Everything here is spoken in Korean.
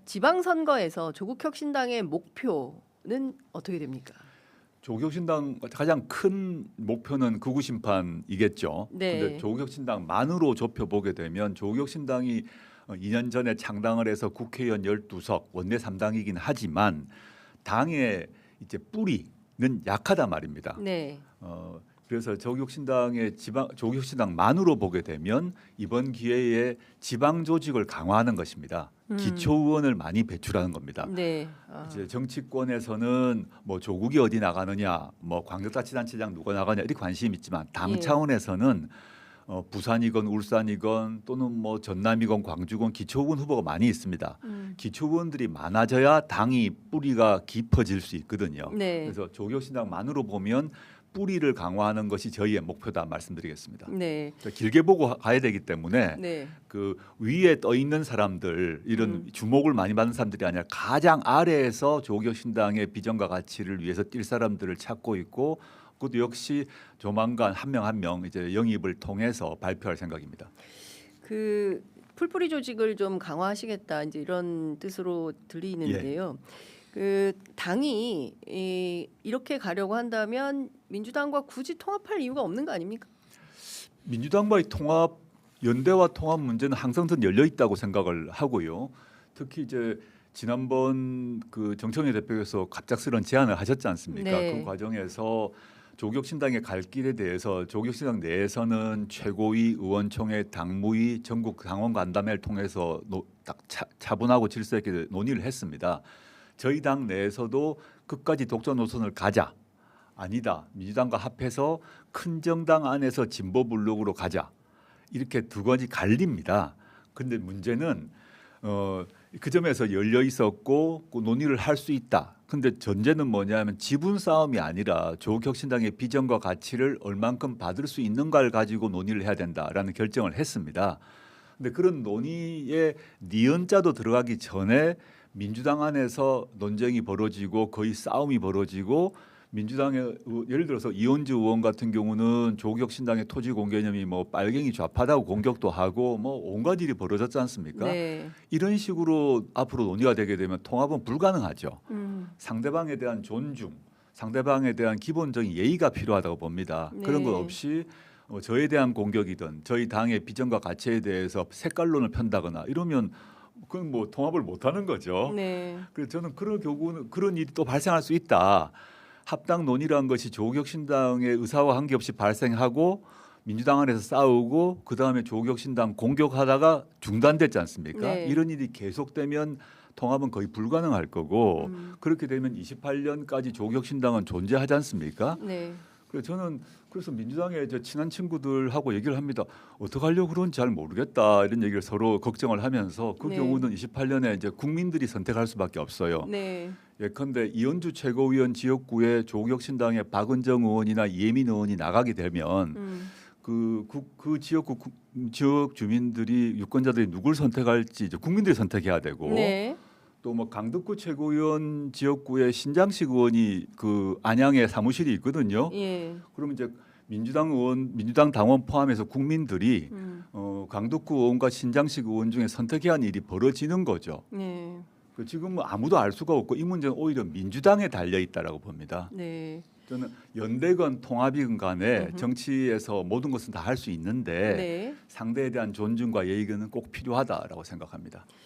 지방선거에서 조국혁신당의 목표는 어떻게 됩니까? 조국혁신당 가장 큰 목표는 극우 심판이겠죠. 근데 네. 조국혁신당만으로 좁혀보게 되면 조국혁신당이 2년 전에 창당을 해서 국회의원 12석 원내 3당이긴 하지만 당의 이제 뿌리는 약하단 말입니다. 네. 그래서 조국혁신당만으로 보게 되면 이번 기회에 지방 조직을 강화하는 것입니다. 기초 의원을 많이 배출하는 겁니다. 네. 이제 정치권에서는 뭐 조국이 어디 나가느냐, 뭐 광역자치단체장 누가 나가냐 이렇게 관심이 있지만 당 예. 차원에서는 부산이건 울산이건 또는 뭐 전남이건 광주건 기초의원 후보가 많이 있습니다. 기초의원들이 많아져야 당이 뿌리가 깊어질 수 있거든요. 네. 그래서 조국혁신당만으로 보면 뿌리를 강화하는 것이 저희의 목표다 말씀드리겠습니다. 네. 길게 보고 가야 되기 때문에 네. 그 위에 떠 있는 사람들 이런 주목을 많이 받는 사람들이 아니라 가장 아래에서 조국혁신당의 비전과 가치를 위해서 뛸 사람들을 찾고 있고 그것도 역시 조만간 한 명 한 명 이제 영입을 통해서 발표할 생각입니다. 그 풀뿌리 조직을 좀 강화하시겠다 이제 이런 뜻으로 들리는데요. 그 당이 이렇게 가려고 한다면 민주당과 굳이 통합할 이유가 없는 거 아닙니까? 민주당과의 통합 연대와 통합 문제는 항상 전 열려 있다고 생각을 하고요. 특히 이제 지난번 그 정청래 대표께서 갑작스런 제안을 하셨지 않습니까? 네. 그 과정에서 조국혁신당의 갈 길에 대해서 조국혁신당 내에서는 최고위, 의원총회, 당무위, 전국 당원 간담회를 통해서 딱 차분하고 질서 있게 논의를 했습니다. 저희 당 내에서도 끝까지 독자 노선을 가자. 아니다. 민주당과 합해서 큰 정당 안에서 진보 블록으로 가자. 이렇게 두 가지 갈립니다. 그런데 문제는 그 점에서 열려 있었고 그 논의를 할 수 있다. 근데 전제는 뭐냐면 지분 싸움이 아니라 조국혁신당의 비전과 가치를 얼만큼 받을 수 있는가를 가지고 논의를 해야 된다라는 결정을 했습니다. 근데 그런 논의에 니은자도 들어가기 전에 민주당 안에서 논쟁이 벌어지고 거의 싸움이 벌어지고 민주당의 예를 들어서 이원주 의원 같은 경우는 조국혁신당의 토지 공개념이 뭐 빨갱이 좌파다고 공격도 하고 뭐 온갖 일이 벌어졌지 않습니까? 네. 이런 식으로 앞으로 논의가 되게 되면 통합은 불가능하죠. 음. 상대방에 대한 존중, 상대방에 대한 기본적인 예의가 필요하다고 봅니다. 네. 그런 것 없이 저에 대한 공격이든 저희 당의 비전과 가치에 대해서 색깔론을 편다거나 이러면 그건 뭐 통합을 못하는 거죠. 네. 그래서 저는 그런 경우는 그런 일이 또 발생할 수 있다. 합당 논의라는 것이 조국혁신당의 의사와 관계없이 발생하고 민주당 안에서 싸우고 그다음에 조국혁신당 공격하다가 중단됐지 않습니까? 네. 이런 일이 계속되면 통합은 거의 불가능할 거고 그렇게 되면 28년까지 조국혁신당은 존재하지 않습니까? 네. 그래서 저는 그래서 민주당의 저 친한 친구들하고 얘기를 합니다. 어떻게 하려고 그런지 잘 모르겠다 이런 얘기를 서로 걱정을 하면서 그 네. 경우는 28년에 이제 국민들이 선택할 수밖에 없어요. 네. 예컨대 이현주 최고위원 지역구에 조국혁신당의 박은정 의원이나 이혜민 의원이 나가게 되면 그 지역구 지역 주민들이 유권자들이 누굴 선택할지 이제 국민들이 선택해야 되고 네. 또 뭐 강덕구 최고위원 지역구에 신장식 의원이 그 안양에 사무실이 있거든요. 예. 그러면 이제 민주당 의원, 민주당 당원 포함해서 국민들이 강덕구 의원과 신장식 의원 중에 선택해야 하는 일이 벌어지는 거죠. 네. 지금은 아무도 알 수가 없고 이 문제는 오히려 민주당에 달려 있다라고 봅니다. 네. 저는 연대건 통합이건 간에 정치에서 모든 것은 다 할 수 있는데 네. 상대에 대한 존중과 예의는 꼭 필요하다라고 생각합니다.